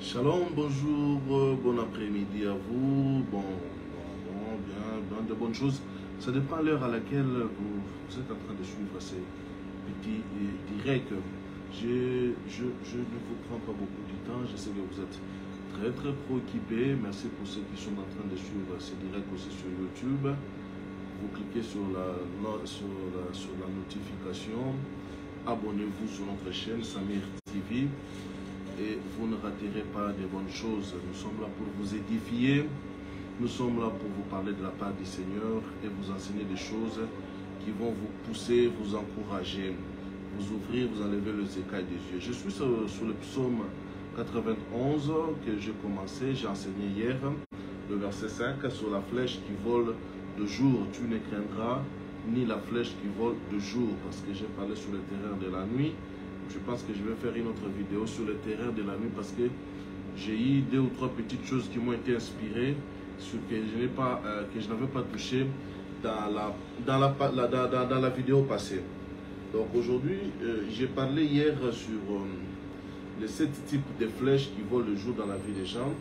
Shalom, bonjour, bon après-midi à vous. Bien de bonnes choses. Ça dépend de l'heure à laquelle vous êtes en train de suivre ces petits directs. Je ne vous prends pas beaucoup de temps. Je sais que vous êtes très préoccupés. Merci pour ceux qui sont en train de suivre ces directs aussi sur YouTube. Vous cliquez sur la notification. Abonnez-vous sur notre chaîne Samir TV. Et vous ne raterez pas des bonnes choses. Nous sommes là pour vous édifier. Nous sommes là pour vous parler de la part du Seigneur et vous enseigner des choses qui vont vous pousser, vous encourager, vous ouvrir, vous enlever les écailles des yeux. Je suis sur le psaume 91 que j'ai commencé, j'ai enseigné hier, le verset 5, sur la flèche qui vole de jour. Tu ne craindras ni la flèche qui vole de jour, parce que j'ai parlé sur le terrain de la nuit. Je pense que je vais faire une autre vidéo sur le terrain de la nuit parce que j'ai eu 2 ou 3 petites choses qui m'ont été inspirées sur que je n'avais pas touché dans la vidéo passée. Donc aujourd'hui, j'ai parlé hier sur les 7 types de flèches qui volent le jour dans la vie des gens.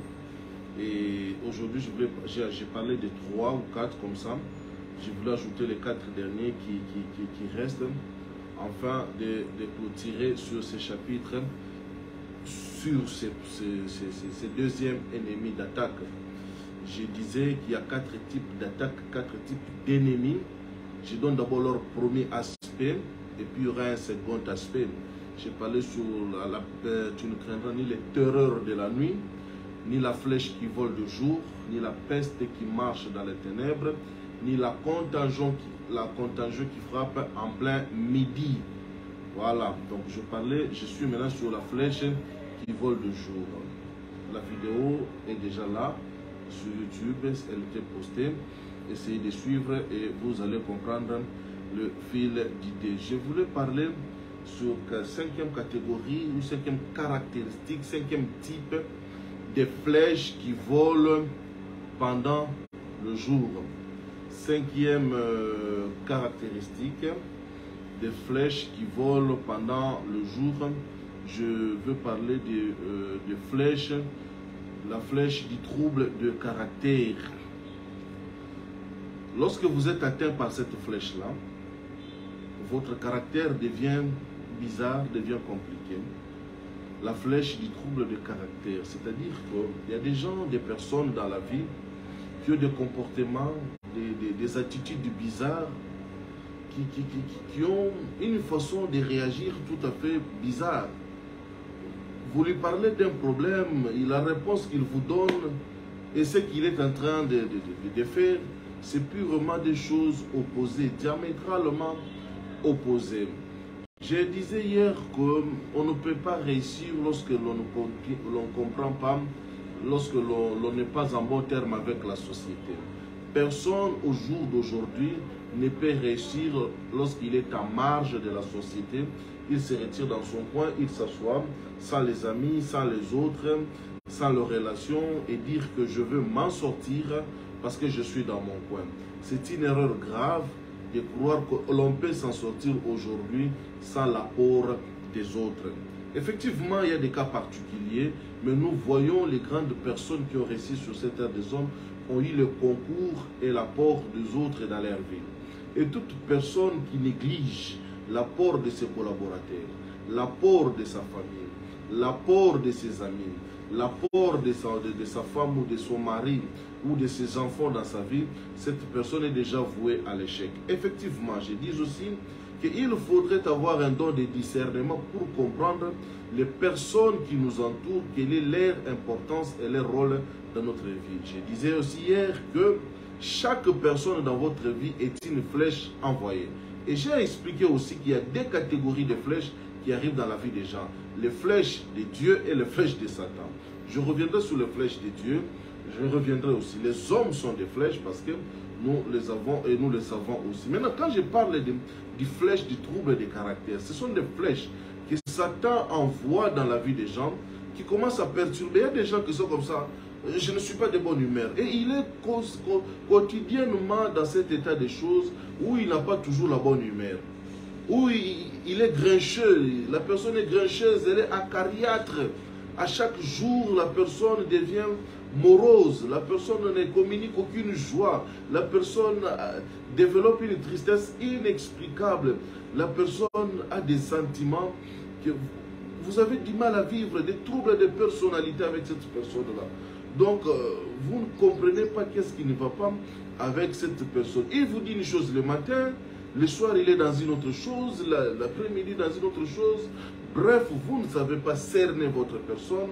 Et aujourd'hui, j'ai parlé de 3 ou 4 comme ça. Je voulais ajouter les 4 derniers qui restent. Enfin, de clôturer sur ces chapitres, sur ces deuxièmes ennemis d'attaque. Je disais qu'il y a 4 types d'attaques, 4 types d'ennemis. Je donne d'abord leur premier aspect, et puis il y aura un second aspect. J'ai parlé sur tu ne craindras ni les terreurs de la nuit, ni la flèche qui vole de jour, ni la peste qui marche dans les ténèbres, ni la contagion qui frappe en plein midi. Voilà, donc je suis maintenant sur la flèche qui vole de jour. La vidéo est déjà là sur YouTube, elle était postée. Essayez de suivre et vous allez comprendre le fil d'idées. Je voulais parler sur la 5e catégorie ou 5e caractéristique, 5e type de flèches qui volent pendant le jour. 5e caractéristique des flèches qui volent pendant le jour. Je veux parler de flèches, la flèche du trouble de caractère. Lorsque vous êtes atteint par cette flèche-là, votre caractère devient bizarre, devient compliqué. La flèche du trouble de caractère, c'est-à-dire qu'il y a des gens, des personnes dans la vie qui ont des comportements, des attitudes bizarres, qui ont une façon de réagir tout à fait bizarre. Vous lui parlez d'un problème, la réponse qu'il vous donne et ce qu'il est en train de faire, c'est purement des choses opposées, diamétralement opposées. Je disais hier qu'on ne peut pas réussir lorsque l'on ne comprend pas, lorsque l'on n'est pas en bon terme avec la société. Personne au jour d'aujourd'hui ne peut réussir lorsqu'il est en marge de la société. Il se retire dans son coin, il s'assoit sans les amis, sans les autres, sans leurs relations et dire que je veux m'en sortir parce que je suis dans mon coin. C'est une erreur grave de croire que l'on peut s'en sortir aujourd'hui sans l'apport des autres. Effectivement, il y a des cas particuliers, mais nous voyons les grandes personnes qui ont réussi sur cette terre des hommes ont eu le concours et l'apport des autres dans leur vie. Et toute personne qui néglige l'apport de ses collaborateurs, l'apport de sa famille, l'apport de ses amis, l'apport de sa femme ou de son mari ou de ses enfants dans sa vie, cette personne est déjà vouée à l'échec. Effectivement, je dis aussi qu'il faudrait avoir un don de discernement pour comprendre les personnes qui nous entourent, quelle est leur importance et leur rôle dans notre vie. Je disais aussi hier que chaque personne dans votre vie est une flèche envoyée. Et j'ai expliqué aussi qu'il y a 2 catégories de flèches qui arrivent dans la vie des gens. Les flèches de Dieu et les flèches de Satan. Je reviendrai sur les flèches de Dieu. Je reviendrai aussi. Les hommes sont des flèches parce que nous les avons et nous les savons aussi. Maintenant, quand je parle des flèches du trouble des caractères, ce sont des flèches que Satan envoie dans la vie des gens qui commencent à perturber. Il y a des gens qui sont comme ça. Je ne suis pas de bonne humeur. Et il est quotidiennement dans cet état de choses où il n'a pas toujours la bonne humeur. Où il est grincheux. La personne est grincheuse, elle est acariâtre. À chaque jour, la personne devient morose, la personne ne communique aucune joie, la personne développe une tristesse inexplicable, la personne a des sentiments que vous avez du mal à vivre, des troubles de personnalité avec cette personne-là. Donc, vous ne comprenez pas qu'est-ce qui ne va pas avec cette personne. Il vous dit une chose le matin, le soir il est dans une autre chose, l'après-midi dans une autre chose. Bref, vous ne savez pas cerner votre personne,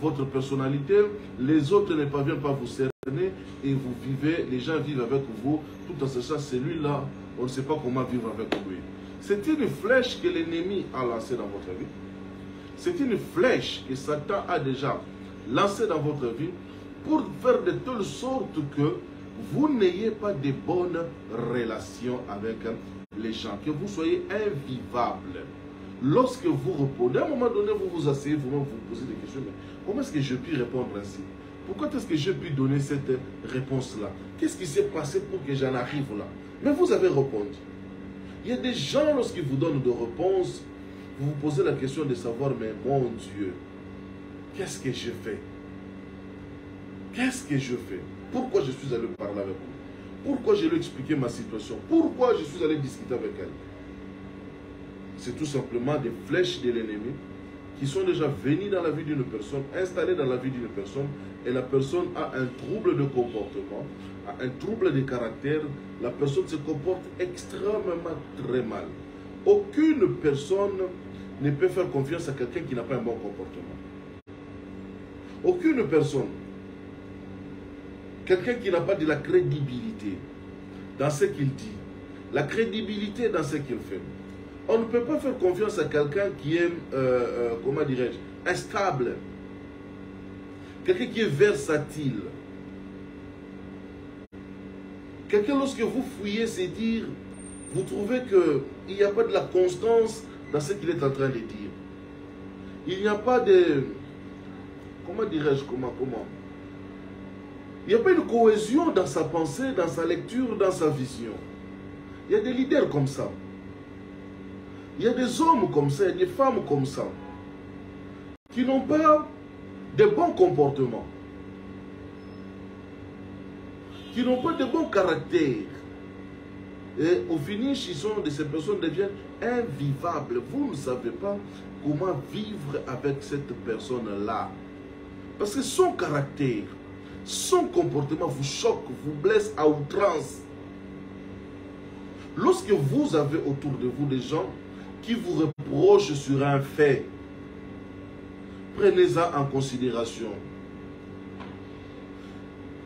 votre personnalité. Les autres ne parviennent pas à vous cerner et vous vivez, les gens vivent avec vous tout en sachant celui-là, on ne sait pas comment vivre avec lui. C'est une flèche que l'ennemi a lancée dans votre vie. C'est une flèche que Satan a déjà lancée dans votre vie pour faire de telle sorte que vous n'ayez pas de bonnes relations avec les gens, que vous soyez invivable. Lorsque vous répondez, à un moment donné, vous vous asseyez, vous posez des questions, mais comment est-ce que je puis répondre ainsi? Pourquoi est-ce que je puis donner cette réponse-là? Qu'est-ce qui s'est passé pour que j'en arrive là? Mais vous avez répondu. Il y a des gens, lorsqu'ils vous donnent des réponses, vous vous posez la question de savoir, mais mon Dieu, qu'est-ce que je fais? Qu'est-ce que je fais? Pourquoi je suis allé parler avec vous? Pourquoi je lui ai expliqué ma situation? Pourquoi je suis allé discuter avec elle? C'est tout simplement des flèches de l'ennemi qui sont déjà venues dans la vie d'une personne, installées dans la vie d'une personne, et la personne a un trouble de comportement, a un trouble de caractère, la personne se comporte extrêmement très mal. Aucune personne ne peut faire confiance à quelqu'un qui n'a pas un bon comportement. Aucune personne. Quelqu'un qui n'a pas de la crédibilité dans ce qu'il dit, la crédibilité dans ce qu'il fait. On ne peut pas faire confiance à quelqu'un qui est, comment dirais-je, instable. Quelqu'un qui est versatile. Quelqu'un, lorsque vous fouillez, c'est dire, vous trouvez qu'il n'y a pas de la constance dans ce qu'il est en train de dire. Il n'y a pas de, comment dirais-je, comment il n'y a pas une cohésion dans sa pensée, dans sa lecture, dans sa vision. Il y a des leaders comme ça. Il y a des hommes comme ça, il y a des femmes comme ça, qui n'ont pas de bons comportements, qui n'ont pas de bons caractères. Et au finish, ces personnes deviennent invivables. Vous ne savez pas comment vivre avec cette personne-là. Parce que son caractère, son comportement vous choque, vous blesse à outrance. Lorsque vous avez autour de vous des gens qui vous reprochent sur un fait, prenez-en en considération.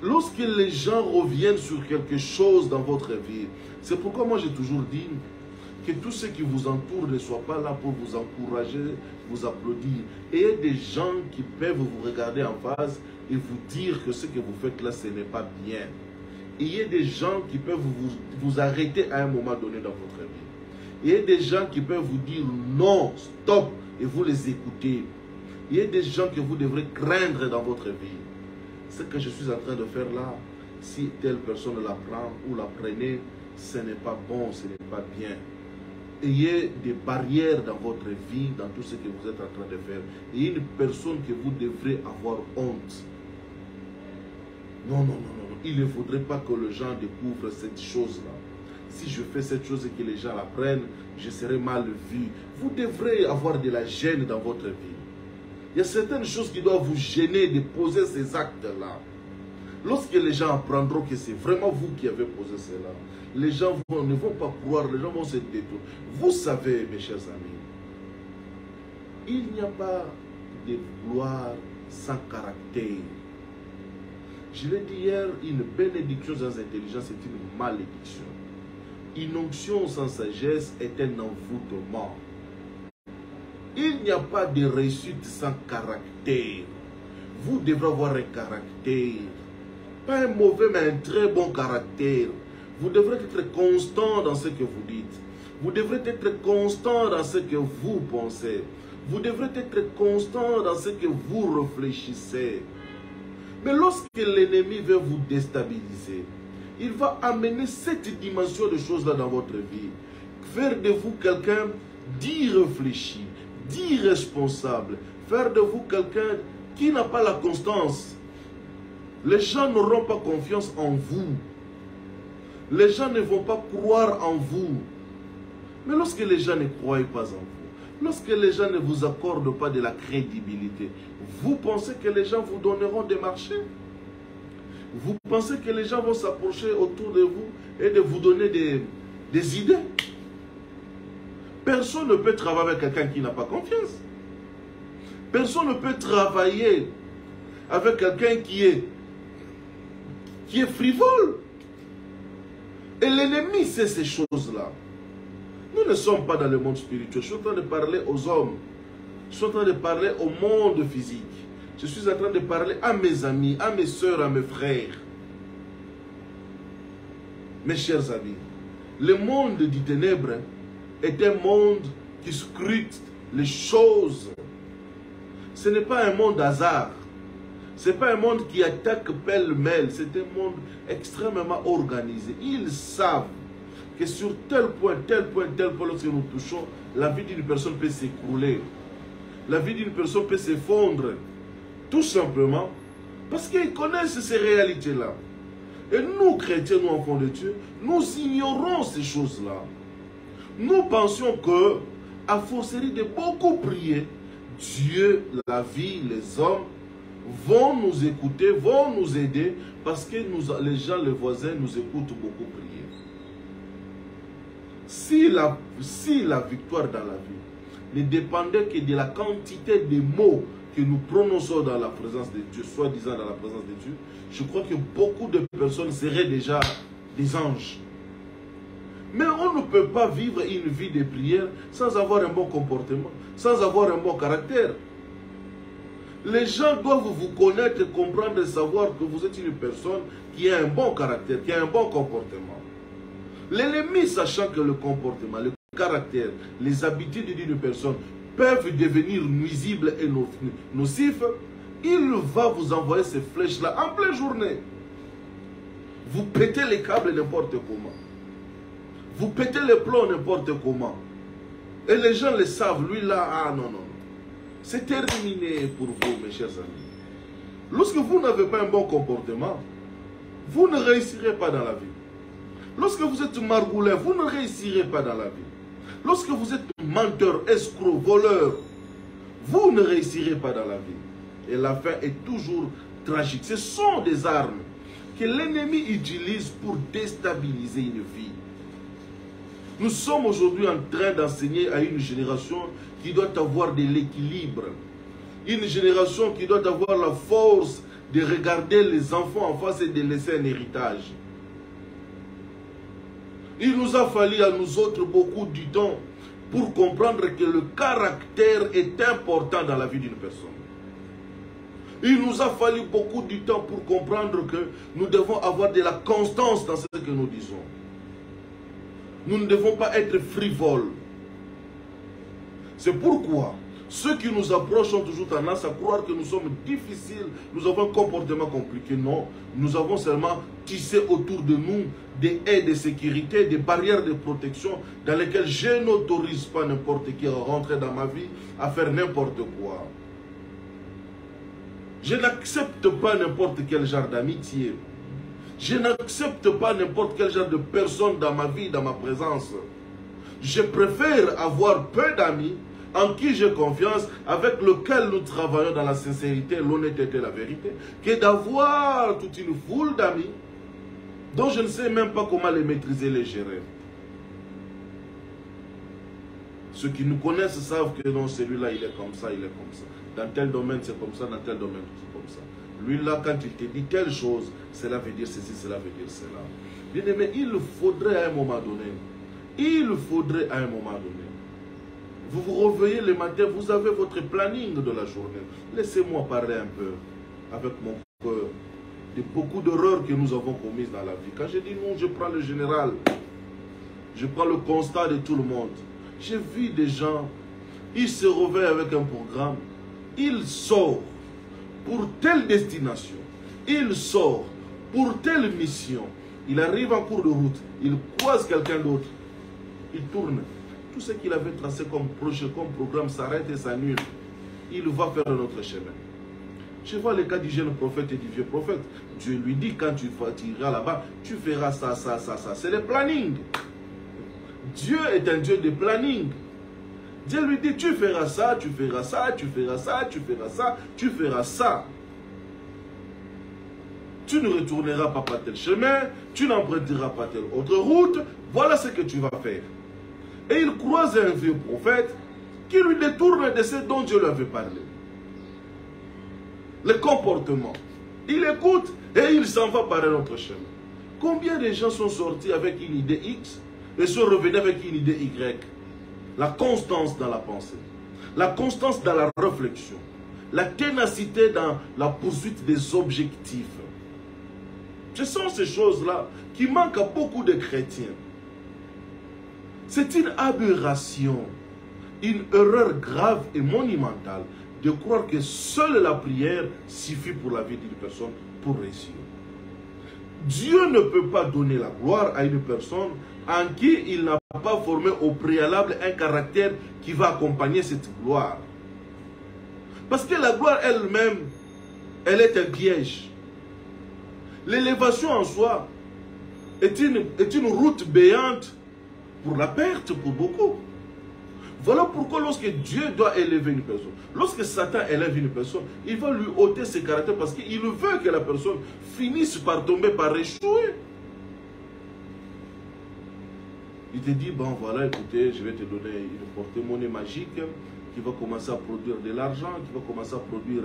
Lorsque les gens reviennent sur quelque chose dans votre vie, c'est pourquoi moi j'ai toujours dit que tous ceux qui vous entourent ne soient pas là pour vous encourager, vous applaudir. Et il y a des gens qui peuvent vous regarder en face et vous dire que ce que vous faites là, ce n'est pas bien. Et il y a des gens qui peuvent vous arrêter à un moment donné dans votre vie. Il y a des gens qui peuvent vous dire non, stop, et vous les écoutez. Il y a des gens que vous devrez craindre dans votre vie. Ce que je suis en train de faire là, si telle personne la prend ou la prenait, ce n'est pas bon, ce n'est pas bien. Ayez des barrières dans votre vie, dans tout ce que vous êtes en train de faire. Il y a une personne que vous devrez avoir honte. Non, non, non, non. Il ne faudrait pas que les gens découvrent cette chose-là. Si je fais cette chose et que les gens la prennent, je serai mal vu. Vous devrez avoir de la gêne dans votre vie. Il y a certaines choses qui doivent vous gêner de poser ces actes-là. Lorsque les gens apprendront que c'est vraiment vous qui avez posé cela, les gens ne vont pas croire, les gens vont se détourner. Vous savez, mes chers amis, il n'y a pas de gloire sans caractère. Je l'ai dit hier, une bénédiction sans intelligence est une malédiction. Une onction sans sagesse est un envoûtement. Il n'y a pas de réussite sans caractère. Vous devrez avoir un caractère. Pas un mauvais, mais un très bon caractère. Vous devrez être constant dans ce que vous dites. Vous devrez être constant dans ce que vous pensez. Vous devrez être constant dans ce que vous réfléchissez. Mais lorsque l'ennemi veut vous déstabiliser, il va amener cette dimension de choses-là dans votre vie. Faire de vous quelqu'un d'irréfléchi, d'irresponsable. faire de vous quelqu'un qui n'a pas la constance. Les gens n'auront pas confiance en vous. Les gens ne vont pas croire en vous. Mais lorsque les gens ne croient pas en vous, lorsque les gens ne vous accordent pas de la crédibilité, vous pensez que les gens vous donneront des marchés? Vous pensez que les gens vont s'approcher autour de vous et de vous donner des idées? Personne ne peut travailler avec quelqu'un qui n'a pas confiance. Personne ne peut travailler avec quelqu'un qui est frivole. Et l'ennemi sait ces choses-là. Nous ne sommes pas dans le monde spirituel. Je suis en train de parler aux hommes. Je suis en train de parler au monde physique. Je suis en train de parler à mes amis, à mes soeurs, à mes frères. Mes chers amis, le monde du ténèbre est un monde qui scrute les choses. Ce n'est pas un monde hasard. Ce n'est pas un monde qui attaque pêle-mêle. C'est un monde extrêmement organisé. Ils savent que sur tel point, lorsque nous touchons, la vie d'une personne peut s'écrouler. La vie d'une personne peut s'effondrer. Tout simplement parce qu'ils connaissent ces réalités-là. Et nous, chrétiens, nous, enfants de Dieu, nous ignorons ces choses-là. Nous pensions que, à forcerie de beaucoup prier, Dieu, la vie, les hommes, vont nous écouter, vont nous aider, parce que les gens, les voisins, nous écoutent beaucoup prier. Si la victoire dans la vie ne dépendait que de la quantité de mots que nous prononçons dans la présence de Dieu, soi-disant dans la présence de Dieu, je crois que beaucoup de personnes seraient déjà des anges. Mais on ne peut pas vivre une vie de prière sans avoir un bon comportement, sans avoir un bon caractère. Les gens doivent vous connaître, comprendre et savoir que vous êtes une personne qui a un bon caractère, qui a un bon comportement. L'ennemi, sachant que le comportement, le caractère, les habitudes d'une personne peuvent devenir nuisibles et nocifs, il va vous envoyer ces flèches-là en pleine journée. Vous pétez les câbles n'importe comment. Vous pétez les plombs n'importe comment. Et les gens le savent. Lui là, ah non, non. C'est terminé pour vous, mes chers amis. Lorsque vous n'avez pas un bon comportement, vous ne réussirez pas dans la vie. Lorsque vous êtes margoulin, vous ne réussirez pas dans la vie. Lorsque vous êtes menteur, escroc, voleur, vous ne réussirez pas dans la vie. Et la fin est toujours tragique. Ce sont des armes que l'ennemi utilise pour déstabiliser une vie. Nous sommes aujourd'hui en train d'enseigner à une génération qui doit avoir de l'équilibre. Une génération qui doit avoir la force de regarder les enfants en face et de laisser un héritage. Il nous a fallu à nous autres beaucoup du temps pour comprendre que le caractère est important dans la vie d'une personne. Il nous a fallu beaucoup de temps pour comprendre que nous devons avoir de la constance dans ce que nous disons. Nous ne devons pas être frivoles. C'est pourquoi ceux qui nous approchent ont toujours tendance à croire que nous sommes difficiles, nous avons un comportement compliqué. Non, nous avons seulement tissé autour de nous des haies de sécurité, des barrières de protection dans lesquelles je n'autorise pas n'importe qui à rentrer dans ma vie, à faire n'importe quoi. Je n'accepte pas n'importe quel genre d'amitié. Je n'accepte pas n'importe quel genre de personne dans ma vie, dans ma présence. Je préfère avoir peu d'amis en qui j'ai confiance, avec lequel nous travaillons dans la sincérité, l'honnêteté, la vérité, que d'avoir toute une foule d'amis dont je ne sais même pas comment les maîtriser, les gérer. Ceux qui nous connaissent savent que non, celui-là, il est comme ça, il est comme ça. Dans tel domaine, c'est comme ça, dans tel domaine, c'est comme ça. Lui, là, quand il te dit telle chose, cela veut dire ceci, cela veut dire cela. Bien aimé, il faudrait à un moment donné, vous vous réveillez le matin, vous avez votre planning de la journée. Laissez-moi parler un peu avec mon cœur de beaucoup d'erreurs que nous avons commises dans la vie. Quand je dis non, je prends le général. Je prends le constat de tout le monde. J'ai vu des gens, ils se réveillent avec un programme. Il sort pour telle destination. Il sort pour telle mission. Il arrive en cours de route. Il croise quelqu'un d'autre. Il tourne. Tout ce qu'il avait tracé comme projet, comme programme s'arrête et s'annule. il va faire un autre chemin. Je vois le cas du jeune prophète et du vieux prophète. Dieu lui dit, quand tu iras là-bas, tu feras ça, ça, ça, ça. C'est le planning. Dieu est un Dieu de planning. Dieu lui dit, tu feras ça, tu feras ça, tu feras ça, tu feras ça, tu feras ça. Tu ne retourneras pas par tel chemin, tu n'emprunteras pas telle autre route. Voilà ce que tu vas faire. Et il croise un vieux prophète qui lui détourne de ce dont Dieu lui avait parlé. Le comportement. Il écoute et il s'en va par un autre chemin. Combien de gens sont sortis avec une idée X et sont revenus avec une idée Y? La constance dans la pensée, la constance dans la réflexion, la ténacité dans la poursuite des objectifs. Ce sont ces choses-là qui manquent à beaucoup de chrétiens. C'est une aberration, une erreur grave et monumentale de croire que seule la prière suffit pour la vie d'une personne pour réussir. Dieu ne peut pas donner la gloire à une personne en qui il n'a pas formé au préalable un caractère qui va accompagner cette gloire. Parce que la gloire elle-même, elle est un piège. L'élévation en soi est une route béante pour la perte pour beaucoup. Voilà pourquoi lorsque Dieu doit élever une personne, lorsque Satan élève une personne, il va lui ôter ses caractères parce qu'il veut que la personne finisse par tomber, par échouer. Il te dit, bon voilà, écoutez, je vais te donner une porte-monnaie magique qui va commencer à produire de l'argent, qui va commencer à produire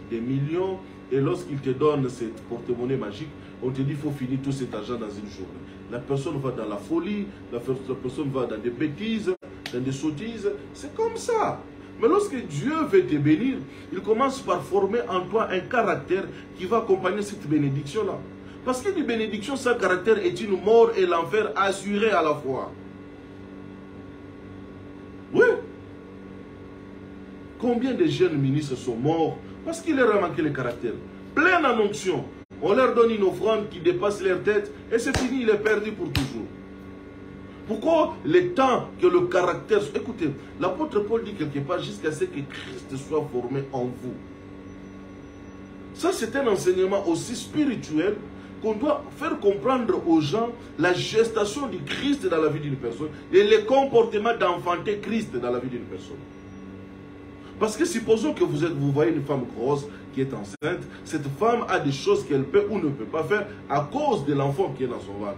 des millions. Et lorsqu'il te donne cette porte-monnaie magique, on te dit qu'il faut finir tout cet argent dans une journée. La personne va dans la folie, la personne va dans des bêtises, dans des sottises. C'est comme ça. Mais lorsque Dieu veut te bénir, il commence par former en toi un caractère qui va accompagner cette bénédiction-là. Parce que une bénédiction sans caractère est une mort et l'enfer assuré à la fois. Oui. Combien de jeunes ministres sont morts parce qu'il leur a manqué le caractère? Plein en onction. On leur donne une offrande qui dépasse leur tête et c'est fini, il est perdu pour toujours. Pourquoi le temps que le caractère... Écoutez, l'apôtre Paul dit quelque part jusqu'à ce que Christ soit formé en vous. Ça, c'est un enseignement aussi spirituel qu'on doit faire comprendre aux gens la gestation du Christ dans la vie d'une personne et le comportement d'enfanter Christ dans la vie d'une personne. Parce que supposons que vous voyez une femme grosse qui est enceinte, cette femme a des choses qu'elle peut ou ne peut pas faire à cause de l'enfant qui est dans son ventre.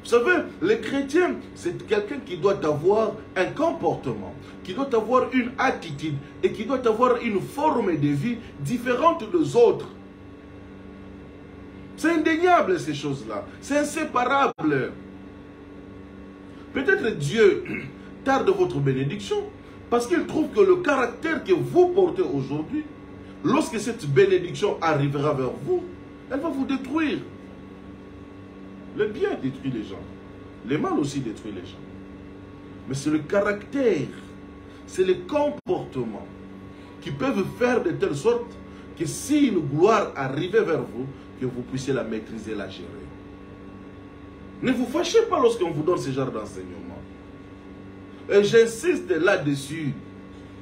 Vous savez, le chrétien, c'est quelqu'un qui doit avoir un comportement, qui doit avoir une attitude et qui doit avoir une forme de vie différente des autres. C'est indéniable ces choses-là, c'est inséparable. Peut-être Dieu tarde votre bénédiction parce qu'il trouve que le caractère que vous portez aujourd'hui, lorsque cette bénédiction arrivera vers vous, elle va vous détruire. Le bien détruit les gens. Le mal aussi détruit les gens. Mais c'est le caractère, c'est le comportement qui peuvent faire de telle sorte que si une gloire arrivait vers vous, que vous puissiez la maîtriser, la gérer. Ne vous fâchez pas lorsqu'on vous donne ce genre d'enseignement. Et j'insiste là-dessus.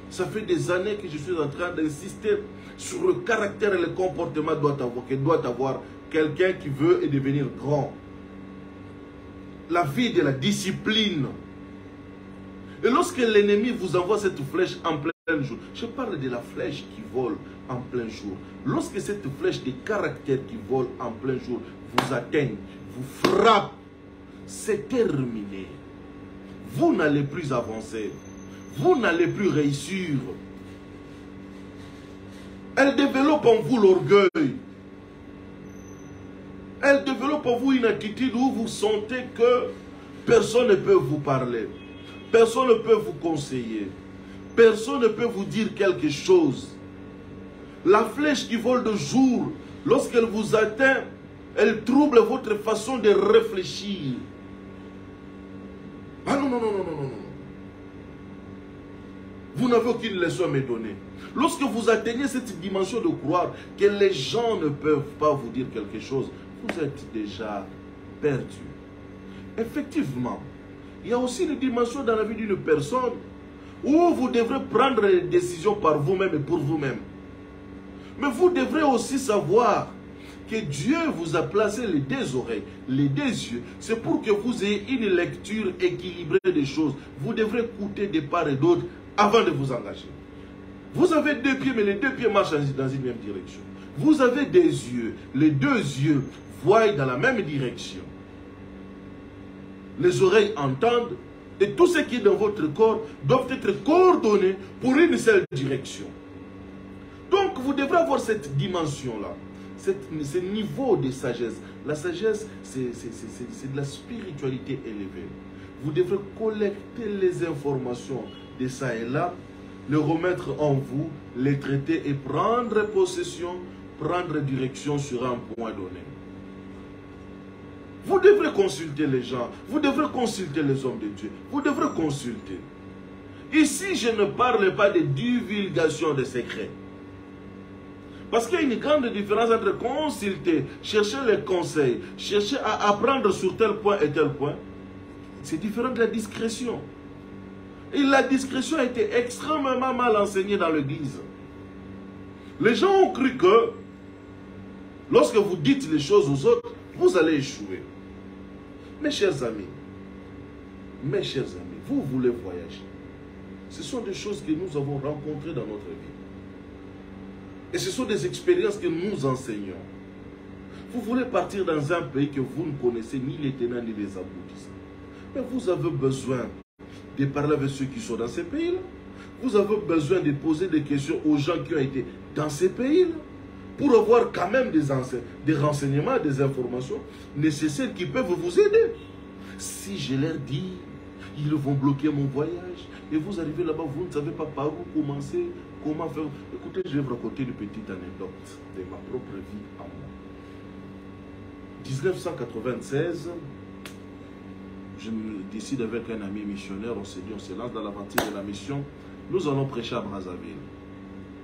Ça fait des années que je suis en train d'insister sur le caractère et le comportement que doit avoir quelqu'un qui veut devenir grand. La vie de la discipline. Et lorsque l'ennemi vous envoie cette flèche en plein jour, je parle de la flèche qui vole en plein jour. Lorsque cette flèche de caractère qui vole en plein jour vous atteigne, vous frappe, c'est terminé. Vous n'allez plus avancer. Vous n'allez plus réussir. Elle développe en vous l'orgueil. Elle développe en vous une attitude où vous sentez que personne ne peut vous parler. Personne ne peut vous conseiller. Personne ne peut vous dire quelque chose. La flèche qui vole de jour, lorsqu'elle vous atteint, elle trouble votre façon de réfléchir. Ah non, non, non, non, non, non. Vous n'avez aucune leçon à me donner. Lorsque vous atteignez cette dimension de croire que les gens ne peuvent pas vous dire quelque chose, vous êtes déjà perdu. Effectivement, il y a aussi une dimension dans la vie d'une personne où vous devrez prendre les décisions par vous-même et pour vous-même. Mais vous devrez aussi savoir que Dieu vous a placé les deux oreilles, les deux yeux. C'est pour que vous ayez une lecture équilibrée des choses. Vous devrez écouter de part et d'autre avant de vous engager. Vous avez deux pieds, mais les deux pieds marchent dans une même direction. Vous avez des yeux, les deux yeux voient dans la même direction. Les oreilles entendent, et tout ce qui est dans votre corps doit être coordonné pour une seule direction. Donc vous devrez avoir cette dimension-là, ce niveau de sagesse. La sagesse, c'est de la spiritualité élevée. Vous devrez collecter les informations de ça et là, les remettre en vous, les traiter et prendre possession, prendre direction sur un point donné. Vous devrez consulter les gens, vous devrez consulter les hommes de Dieu, vous devrez consulter. Ici, je ne parle pas de divulgation des secrets. Parce qu'il y a une grande différence entre consulter, chercher les conseils, chercher à apprendre sur tel point et tel point. C'est différent de la discrétion. Et la discrétion a été extrêmement mal enseignée dans l'Église. Les gens ont cru que lorsque vous dites les choses aux autres, vous allez échouer. Mes chers amis, vous voulez voyager. Ce sont des choses que nous avons rencontrées dans notre vie. Et ce sont des expériences que nous enseignons. Vous voulez partir dans un pays que vous ne connaissez ni les tenants ni les aboutissants. Mais vous avez besoin de parler avec ceux qui sont dans ces pays-là. Vous avez besoin de poser des questions aux gens qui ont été dans ces pays-là, pour avoir quand même des renseignements, des informations nécessaires qui peuvent vous aider. Si je leur dis, ils vont bloquer mon voyage, et vous arrivez là-bas, vous ne savez pas par où commencer, comment faire. Écoutez, je vais vous raconter une petite anecdote de ma propre vie à moi. 1996, je me décide avec un ami missionnaire, on s'est dit, on se lance dans l'aventure de la mission, nous allons prêcher à Brazzaville.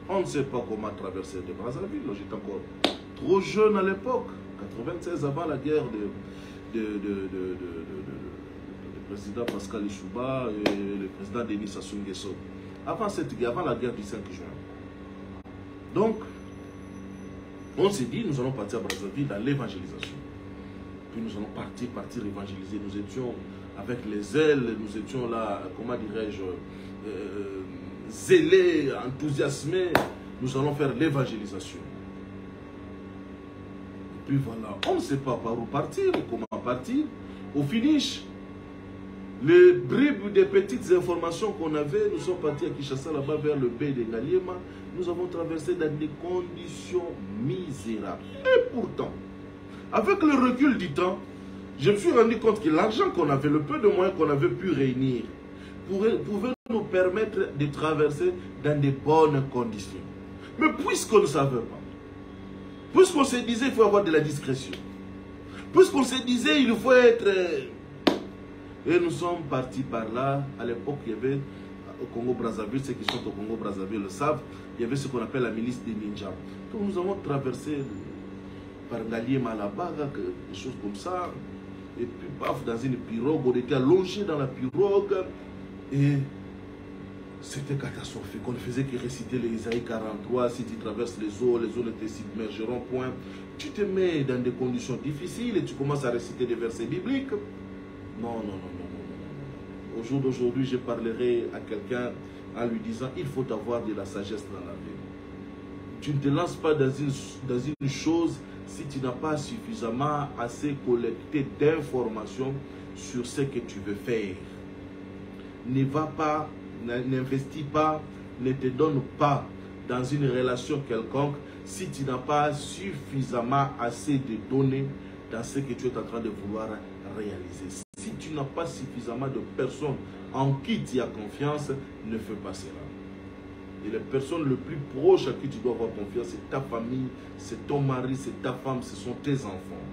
On ne sait pas comment traverser de Brazzaville. J'étais encore trop jeune à l'époque. 96, avant la guerre du président Pascal Lissouba et le président Denis Sassou Nguesso. Avant cette guerre, avant la guerre du 5 juin. Donc, on s'est dit, nous allons partir à Brazzaville dans l'évangélisation. Puis nous allons partir évangéliser. Nous étions avec les ailes, nous étions là, comment dirais-je, zélés, enthousiasmés, nous allons faire l'évangélisation. Et puis voilà, on ne sait pas par où partir, comment partir. Au finish, les bribes des petites informations qu'on avait, nous sommes partis à Kinshasa, là-bas vers le baie de Ngaliema. Nous avons traversé dans des conditions misérables. Et pourtant, avec le recul du temps, je me suis rendu compte que l'argent qu'on avait, le peu de moyens qu'on avait pu réunir, pouvait nous permettre de traverser dans de bonnes conditions. Mais puisqu'on ne savait pas, puisqu'on se disait qu'il faut avoir de la discrétion, puisqu'on se disait il faut être... Et nous sommes partis par là. À l'époque, il y avait au Congo-Brazzaville, ceux qui sont au Congo-Brazzaville le savent, il y avait ce qu'on appelle la milice des ninjas. Donc nous avons traversé par Ngaliema là-bas, des choses comme ça. Et puis, paf, dans une pirogue, on était allongé dans la pirogue. Et c'était catastrophique. On ne faisait que réciter les Isaïe 43. Si tu traverses les eaux ne te submergeront point. Tu te mets dans des conditions difficiles et tu commences à réciter des versets bibliques. Non. Au jour d'aujourd'hui, je parlerai à quelqu'un en lui disant il faut avoir de la sagesse dans la vie. Tu ne te lances pas dans une chose si tu n'as pas suffisamment assez collecté d'informations sur ce que tu veux faire. Ne va pas, n'investis pas, ne te donne pas dans une relation quelconque si tu n'as pas suffisamment assez de données dans ce que tu es en train de vouloir réaliser. Si tu n'as pas suffisamment de personnes en qui tu as confiance, ne fais pas cela. Et les personnes les plus proches à qui tu dois avoir confiance, c'est ta famille, c'est ton mari, c'est ta femme, ce sont tes enfants.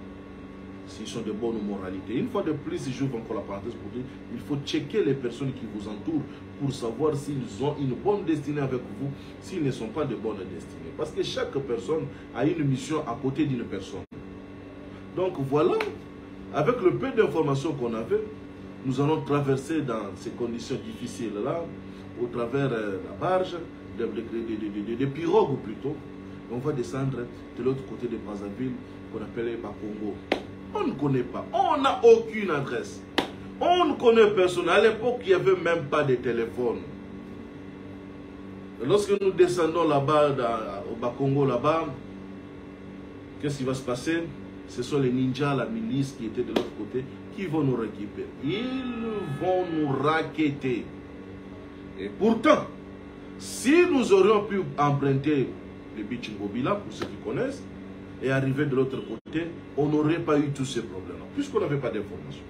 S'ils sont de bonne moralité. Une fois de plus, si j'ouvre encore la parenthèse pour dire, il faut checker les personnes qui vous entourent pour savoir s'ils ont une bonne destinée avec vous, s'ils ne sont pas de bonne destinée. Parce que chaque personne a une mission à côté d'une personne. Donc voilà, avec le peu d'informations qu'on avait, nous allons traverser dans ces conditions difficiles-là, au travers la barge, des pirogues plutôt. Et on va descendre de l'autre côté de Brazzaville, qu'on appelle Bakongo. On ne connaît pas, on n'a aucune adresse. On ne connaît personne. À l'époque, il n'y avait même pas de téléphone. Et lorsque nous descendons là-bas, au Bakongo, là-bas, qu'est-ce qui va se passer? Ce sont les ninjas, la milice qui étaient de l'autre côté, qui vont nous récupérer. Ils vont nous racketter. Et pourtant, si nous aurions pu emprunter le Bichimbobila, pour ceux qui connaissent, et arriver de l'autre côté, on n'aurait pas eu tous ces problèmes-là, puisqu'on n'avait pas d'informations.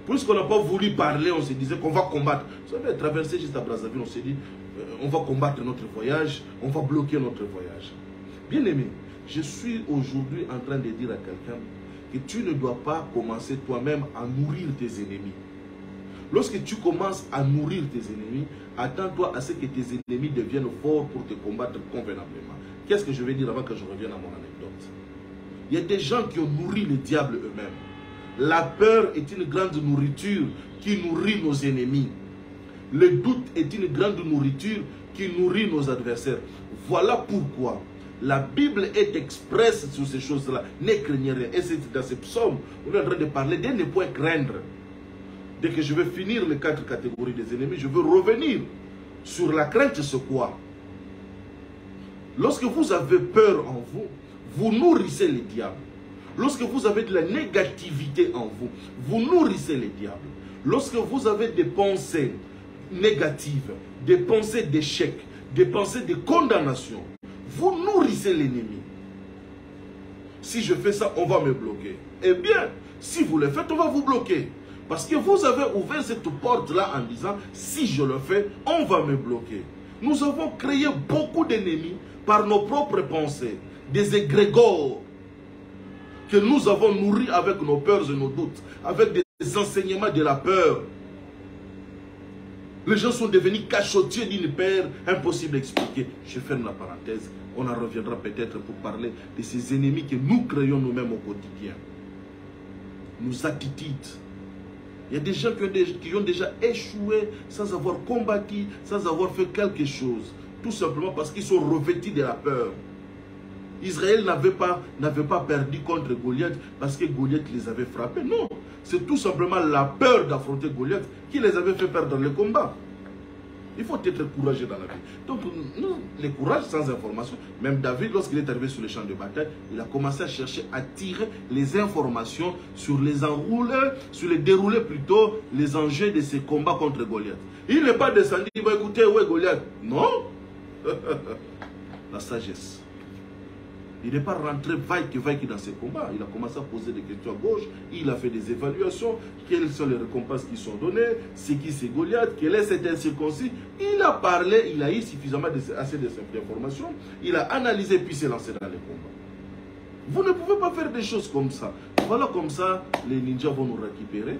Puisqu'on n'a pas voulu parler, on se disait qu'on va combattre. Vous savez, traverser juste à Brazzaville, on s'est dit, on va combattre notre voyage, on va bloquer notre voyage. Bien aimé, je suis aujourd'hui en train de dire à quelqu'un que tu ne dois pas commencer toi-même à nourrir tes ennemis. Lorsque tu commences à nourrir tes ennemis, attends-toi à ce que tes ennemis deviennent forts pour te combattre convenablement. Qu'est-ce que je vais dire avant que je revienne à mon anecdote? Il y a des gens qui ont nourri le diable eux-mêmes. La peur est une grande nourriture qui nourrit nos ennemis. Le doute est une grande nourriture qui nourrit nos adversaires. Voilà pourquoi la Bible est expresse sur ces choses-là. Ne craignez rien. Et c'est dans ces psaumes, on est en train de parler de ne point craindre. Dès que je vais finir les 4 catégories des ennemis, je veux revenir sur la crainte, c'est quoi? Lorsque vous avez peur en vous, vous nourrissez le diable. Lorsque vous avez de la négativité en vous, vous nourrissez le diable. Lorsque vous avez des pensées négatives, des pensées d'échec, des pensées de condamnation, vous nourrissez l'ennemi. Si je fais ça, on va me bloquer. Eh bien, si vous le faites, on va vous bloquer. Parce que vous avez ouvert cette porte-là en disant, si je le fais, on va me bloquer. Nous avons créé beaucoup d'ennemis par nos propres pensées, des égrégores que nous avons nourris avec nos peurs et nos doutes, avec des enseignements de la peur. Les gens sont devenus cachotiers d'une peur impossible à expliquer. Je ferme la parenthèse. On en reviendra peut-être pour parler de ces ennemis que nous créons nous-mêmes au quotidien. Nos attitudes. Il y a des gens qui ont déjà échoué sans avoir combattu, sans avoir fait quelque chose. Tout simplement parce qu'ils sont revêtus de la peur. Israël n'avait pas perdu contre Goliath parce que Goliath les avait frappés. Non, c'est tout simplement la peur d'affronter Goliath qui les avait fait perdre le combat. Il faut être courageux dans la vie. Donc, nous, le courage sans information, même David, lorsqu'il est arrivé sur le champ de bataille, il a commencé à chercher à tirer les informations sur les enroulés, sur les déroulés plutôt, les enjeux de ces combats contre Goliath. Il n'est pas descendu, il va écouter, ouais, Goliath. Non. La sagesse. Il n'est pas rentré vaille-que dans ses combats. Il a commencé à poser des questions à gauche. Il a fait des évaluations. Quelles sont les récompenses qui sont données? C'est qui c'est Goliath? Quel est cet incirconcis? Il a parlé, il a eu suffisamment assez de simples informations. Il a analysé puis s'est lancé dans les combats. Vous ne pouvez pas faire des choses comme ça. Voilà comme ça, les ninjas vont nous récupérer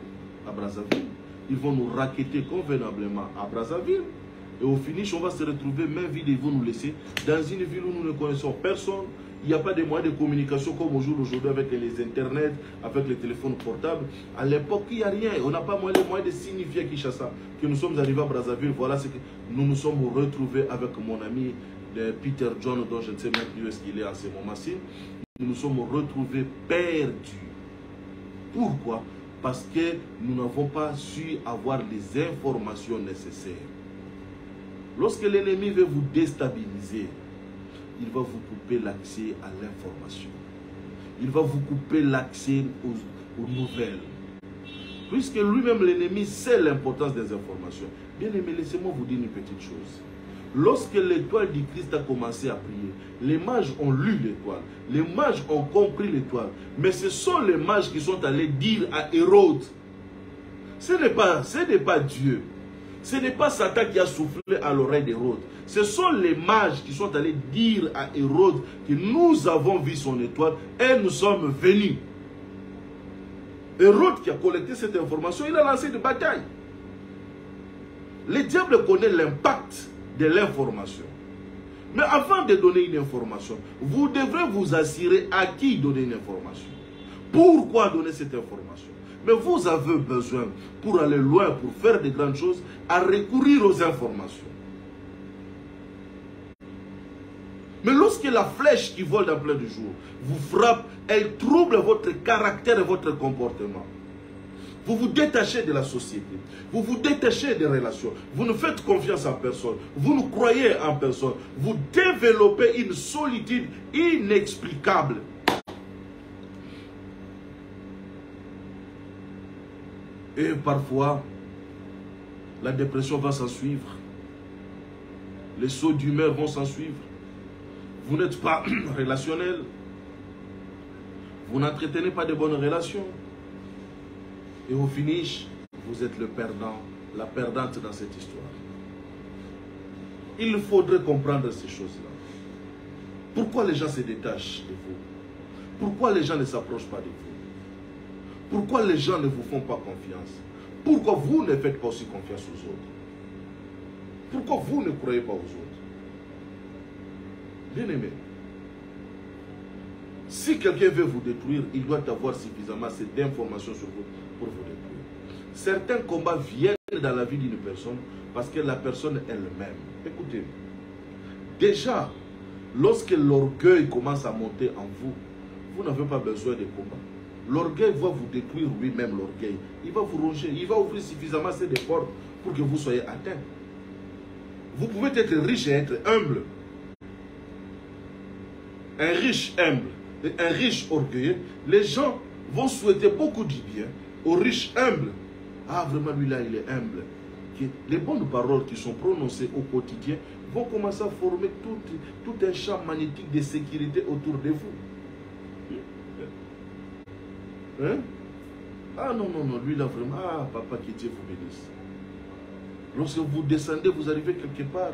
à Brazzaville. Ils vont nous racketter convenablement à Brazzaville. Et au finish, on va se retrouver main vide et ils vont nous laisser dans une ville où nous ne connaissons personne. Il n'y a pas de moyens de communication comme aujourd'hui avec les internets, avec les téléphones portables. À l'époque, il n'y a rien. On n'a pas les moyens de signifier à Kinshasa que nous sommes arrivés à Brazzaville. Voilà ce que nous nous sommes retrouvés avec mon ami Peter John, dont je ne sais même plus où est-ce qu'il est en ce moment-ci. Nous nous sommes retrouvés perdus. Pourquoi? Parce que nous n'avons pas su avoir les informations nécessaires. Lorsque l'ennemi veut vous déstabiliser, il va vous couper l'accès à l'information. Il va vous couper l'accès aux nouvelles. Puisque lui-même, l'ennemi, sait l'importance des informations. Bien aimé, laissez-moi vous dire une petite chose. Lorsque l'étoile du Christ a commencé à prier, les mages ont lu l'étoile. Les mages ont compris l'étoile. Mais ce sont les mages qui sont allés dire à Hérode. Ce n'est pas Dieu. Ce n'est pas Satan qui a soufflé à l'oreille d'Hérode. Ce sont les mages qui sont allés dire à Hérode que nous avons vu son étoile et nous sommes venus. Hérode qui a collecté cette information, il a lancé une bataille. Le diable connaît l'impact de l'information. Mais avant de donner une information, vous devrez vous assurer à qui donner une information. Pourquoi donner cette information? Mais vous avez besoin, pour aller loin, pour faire de grandes choses, à recourir aux informations. Mais lorsque la flèche qui vole dans plein du jour vous frappe, elle trouble votre caractère et votre comportement. Vous vous détachez de la société. Vous vous détachez des relations. Vous ne faites confiance en personne. Vous ne croyez en personne. Vous développez une solitude inexplicable. Et parfois, la dépression va s'en suivre. Les sauts d'humeur vont s'en suivre. Vous n'êtes pas relationnel. Vous n'entretenez pas de bonnes relations. Et au finish, vous êtes le perdant, la perdante dans cette histoire. Il faudrait comprendre ces choses-là. Pourquoi les gens se détachent de vous? Pourquoi les gens ne s'approchent pas de vous? Pourquoi les gens ne vous font pas confiance? Pourquoi vous ne faites pas aussi confiance aux autres? Pourquoi vous ne croyez pas aux autres? Bien aimé, si quelqu'un veut vous détruire, il doit avoir suffisamment d'informations sur vous pour vous détruire. Certains combats viennent dans la vie d'une personne parce que la personne elle-même. Écoutez, déjà, lorsque l'orgueil commence à monter en vous, vous n'avez pas besoin de combat. L'orgueil va vous détruire lui-même, l'orgueil. Il va vous ronger, il va ouvrir suffisamment assez de portes pour que vous soyez atteint. Vous pouvez être riche et être humble. Un riche humble et un riche orgueilleux, les gens vont souhaiter beaucoup du bien au riche humble. Ah, vraiment, lui là, il est humble. Les bonnes paroles qui sont prononcées au quotidien vont commencer à former tout un champ magnétique de sécurité autour de vous. Hein? Ah non, non, non, lui là vraiment, ah, papa, que Dieu vous bénisse. Lorsque vous descendez, vous arrivez quelque part,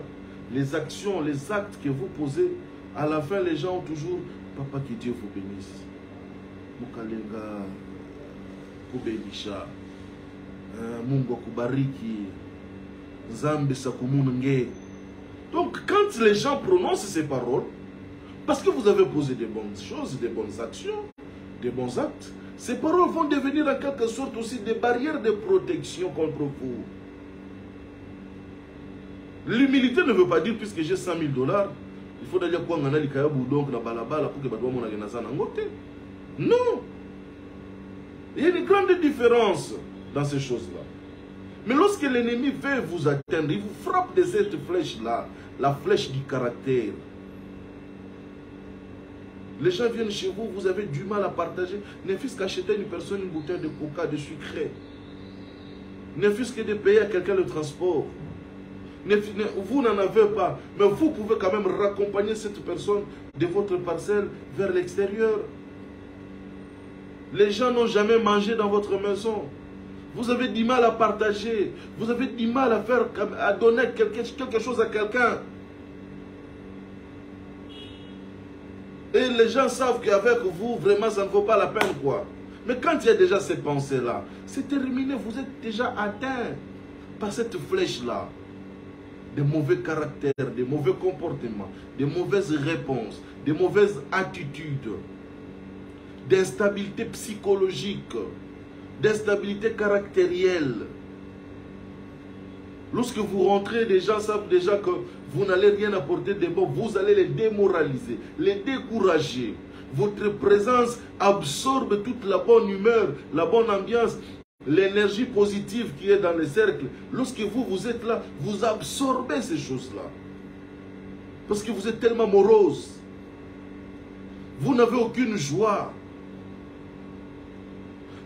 les actions, les actes que vous posez, à la fin, les gens ont toujours, papa, que Dieu vous bénisse. Mukalenga, Kubenisha, Mungu Kubariki, Zambe Sakumunenge. Donc, quand les gens prononcent ces paroles, parce que vous avez posé des bonnes choses, des bonnes actions, des bons actes, ces paroles vont devenir en quelque sorte aussi des barrières de protection contre vous. L'humilité ne veut pas dire, puisque j'ai 100 000 $, il faut d'aller quoi ngana likaya boudonk na balabala pour que badwa mona genaza nangote. Non. Il y a une grande différence dans ces choses-là. Mais lorsque l'ennemi veut vous atteindre, il vous frappe de cette flèche-là, la flèche du caractère. Les gens viennent chez vous, vous avez du mal à partager. Ne fût-ce qu'acheter une personne une bouteille de coca, de sucré. Ne fût-ce que de payer à quelqu'un le transport. Vous n'en avez pas, mais vous pouvez quand même raccompagner cette personne de votre parcelle vers l'extérieur. Les gens n'ont jamais mangé dans votre maison. Vous avez du mal à partager. Vous avez du mal à donner quelque chose à quelqu'un. Et les gens savent qu'avec vous, vraiment, ça ne vaut pas la peine, quoi. Mais quand il y a déjà cette pensée-là, c'est terminé. Vous êtes déjà atteint par cette flèche-là. Des mauvais caractères, des mauvais comportements, des mauvaises réponses, des mauvaises attitudes, d'instabilité psychologique, d'instabilité caractérielle. Lorsque vous rentrez, les gens savent déjà que vous n'allez rien apporter de bon, vous allez les démoraliser, les décourager. Votre présence absorbe toute la bonne humeur, la bonne ambiance, l'énergie positive qui est dans le cercle. Lorsque vous êtes là, vous absorbez ces choses-là. Parce que vous êtes tellement morose. Vous n'avez aucune joie.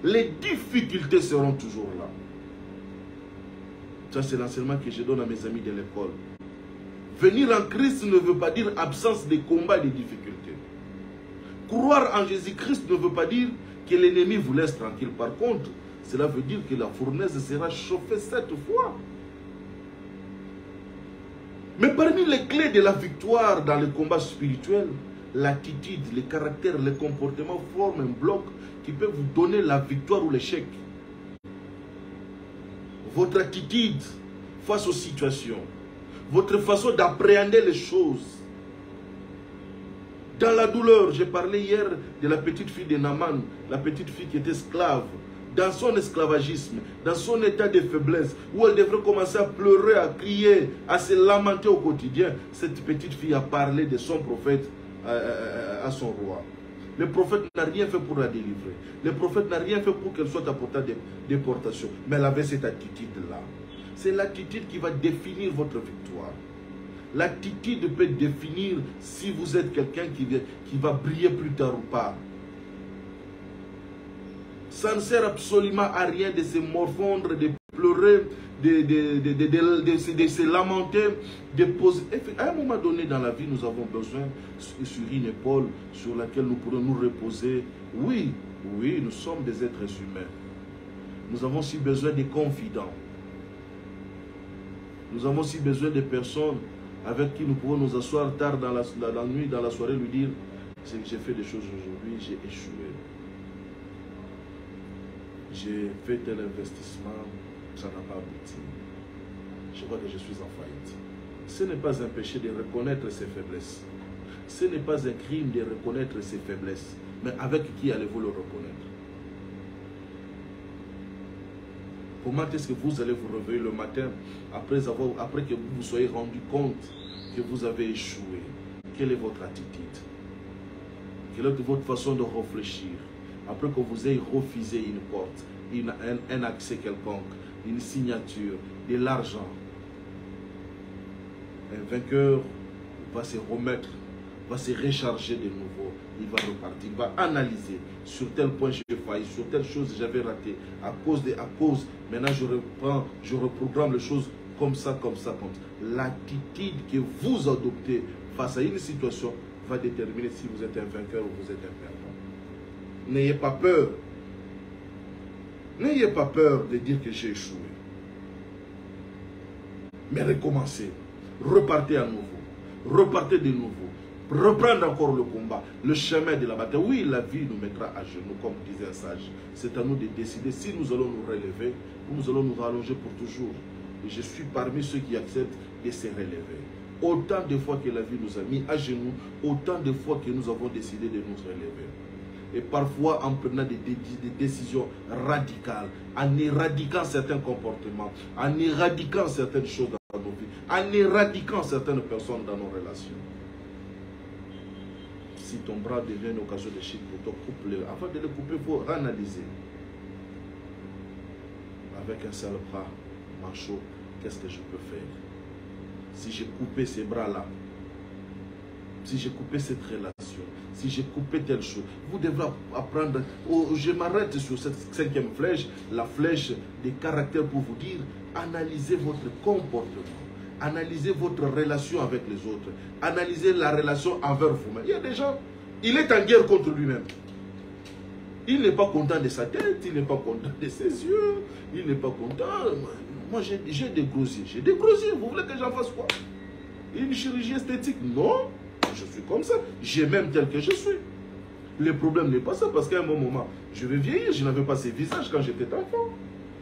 Les difficultés seront toujours là. Ça, c'est l'enseignement que je donne à mes amis de l'école. Venir en Christ ne veut pas dire absence de combats et de difficultés. Croire en Jésus-Christ ne veut pas dire que l'ennemi vous laisse tranquille. Par contre, cela veut dire que la fournaise sera chauffée 7 fois. Mais parmi les clés de la victoire dans le combat spirituel, l'attitude, le caractère, le comportement forment un bloc qui peut vous donner la victoire ou l'échec. Votre attitude face aux situations, votre façon d'appréhender les choses. Dans la douleur, j'ai parlé hier de la petite fille de Naaman, la petite fille qui était esclave dans son esclavagisme, dans son état de faiblesse, où elle devrait commencer à pleurer, à crier, à se lamenter au quotidien, cette petite fille a parlé de son prophète à son roi. Le prophète n'a rien fait pour la délivrer. Le prophète n'a rien fait pour qu'elle soit à portée de déportation. Mais elle avait cette attitude-là. C'est l'attitude qui va définir votre victoire. L'attitude peut définir si vous êtes quelqu'un qui va briller plus tard ou pas. Ça ne sert absolument à rien de se morfondre, de pleurer, de se lamenter, de poser. À un moment donné dans la vie, nous avons besoin sur une épaule sur laquelle nous pourrons nous reposer. Oui, oui, nous sommes des êtres humains. Nous avons aussi besoin de confidents. Nous avons aussi besoin de personnes avec qui nous pourrons nous asseoir tard dans la nuit, dans la soirée, lui dire « J'ai fait des choses aujourd'hui, j'ai échoué. J'ai fait tel investissement, ça n'a pas abouti. Je vois que je suis en faillite. » Ce n'est pas un péché de reconnaître ses faiblesses. Ce n'est pas un crime de reconnaître ses faiblesses. Mais avec qui allez-vous le reconnaître? Comment est-ce que vous allez vous réveiller le matin après que vous vous soyez rendu compte que vous avez échoué? Quelle est votre attitude? Quelle est votre façon de réfléchir? Après que vous ayez refusé une porte, un accès quelconque, une signature, de l'argent, un vainqueur va se remettre, va se recharger de nouveau. Il va repartir, il va analyser sur tel point j'ai failli, sur telle chose j'avais raté, à cause, maintenant je reprends, je reprogramme les choses comme ça, comme ça, comme ça. L'attitude que vous adoptez face à une situation va déterminer si vous êtes un vainqueur ou vous êtes un perdant. N'ayez pas peur. N'ayez pas peur de dire que j'ai échoué. Mais recommencez. Repartez à nouveau. Repartez de nouveau. Reprendre encore le combat, le chemin de la bataille. Oui, la vie nous mettra à genoux, comme disait un sage. C'est à nous de décider si nous allons nous relever ou nous allons nous rallonger pour toujours. Et je suis parmi ceux qui acceptent de se relever. Autant de fois que la vie nous a mis à genoux, autant de fois que nous avons décidé de nous relever. Et parfois en prenant des décisions radicales, en éradiquant certains comportements, en éradiquant certaines choses dans nos vies, en éradiquant certaines personnes dans nos relations. Si ton bras devient une occasion de chute pour toi, coupe-le. Avant de le couper, il faut analyser. Avec un seul bras, manchot, qu'est-ce que je peux faire? Si j'ai coupé ces bras-là, si j'ai coupé cette relation, si j'ai coupé telle chose, vous devrez apprendre. Oh, je m'arrête sur cette 5e flèche, la flèche des caractères pour vous dire, analysez votre comportement. Analysez votre relation avec les autres. Analysez la relation envers vous-même. Il y a des gens, il est en guerre contre lui-même. Il n'est pas content de sa tête, il n'est pas content de ses yeux, il n'est pas content. Moi, j'ai des gros yeux. J'ai des gros yeux. Vous voulez que j'en fasse quoi? Une chirurgie esthétique? Non. Je suis comme ça. J'ai même tel que je suis. Le problème n'est pas ça, parce qu'à un bon moment, je vais vieillir. Je n'avais pas ces visages quand j'étais enfant.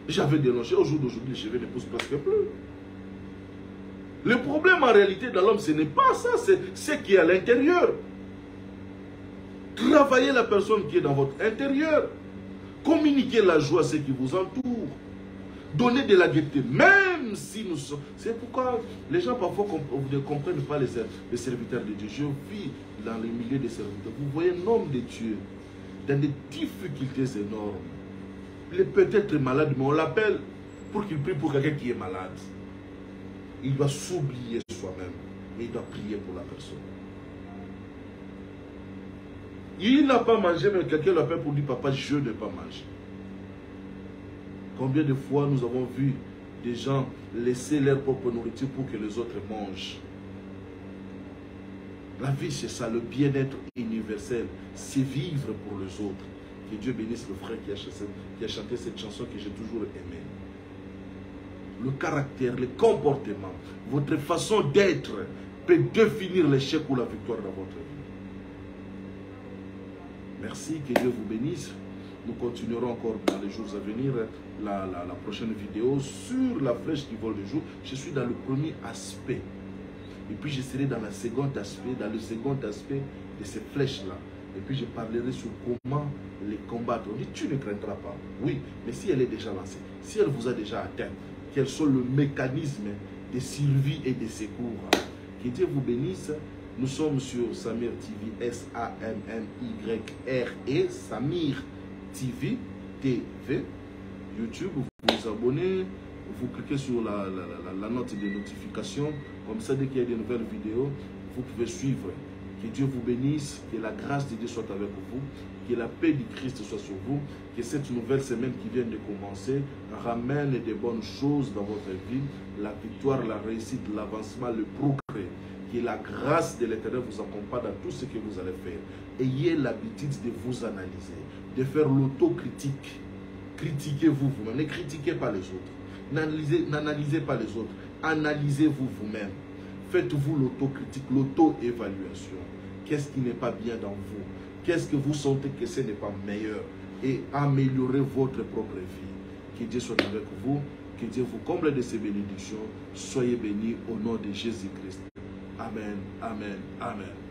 J'avais des longs. Au jour d'aujourd'hui, je ne pousse presque plus. Le problème en réalité dans l'homme, ce n'est pas ça, c'est ce qui est à l'intérieur. Travaillez la personne qui est dans votre intérieur. Communiquez la joie à ceux qui vous entourent. Donnez de la gaieté, même si nous sommes... C'est pourquoi les gens parfois ne comprennent pas les serviteurs de Dieu. Je vis dans les milliers de serviteurs. Vous voyez un homme de Dieu dans des difficultés énormes. Il est peut-être malade, mais on l'appelle pour qu'il prie pour quelqu'un qui est malade. Il doit s'oublier soi-même et il doit prier pour la personne. Il n'a pas mangé, mais quelqu'un l'appelle pour dire, papa, je n'ai pas mangé. Combien de fois nous avons vu des gens laisser leur propre nourriture pour que les autres mangent? La vie, c'est ça, le bien-être universel, c'est vivre pour les autres. Que Dieu bénisse le frère qui a chanté cette chanson que j'ai toujours aimée. Le caractère, le comportement, votre façon d'être peut définir l'échec ou la victoire dans votre vie. Merci, que Dieu vous bénisse. Nous continuerons encore dans les jours à venir la prochaine vidéo sur la flèche qui vole le jour. Je suis dans le premier aspect. Et puis je serai dans le second aspect de ces flèches-là. Et puis je parlerai sur comment les combattre. On dit, tu ne craindras pas. Oui, mais si elle est déjà lancée, si elle vous a déjà atteint, quels sont le mécanisme de survie et de secours? Que Dieu vous bénisse. Nous sommes sur Samir TV, S-A-M-M-Y-R-E, Samir TV, TV, YouTube. Vous vous abonnez, vous cliquez sur la note de notification. Comme ça, dès qu'il y a des nouvelles vidéos, vous pouvez suivre. Que Dieu vous bénisse, que la grâce de Dieu soit avec vous, que la paix du Christ soit sur vous, que cette nouvelle semaine qui vient de commencer ramène des bonnes choses dans votre vie, la victoire, la réussite, l'avancement, le progrès. Que la grâce de l'Éternel vous accompagne dans tout ce que vous allez faire. Ayez l'habitude de vous analyser, de faire l'autocritique. Critiquez-vous vous-même, ne critiquez pas les autres. N'analysez pas les autres, analysez-vous vous-même. Faites-vous l'autocritique, l'auto-évaluation. Qu'est-ce qui n'est pas bien dans vous? Qu'est-ce que vous sentez que ce n'est pas meilleur? Et améliorez votre propre vie. Que Dieu soit avec vous, que Dieu vous comble de ses bénédictions. Soyez bénis au nom de Jésus-Christ. Amen, amen, amen.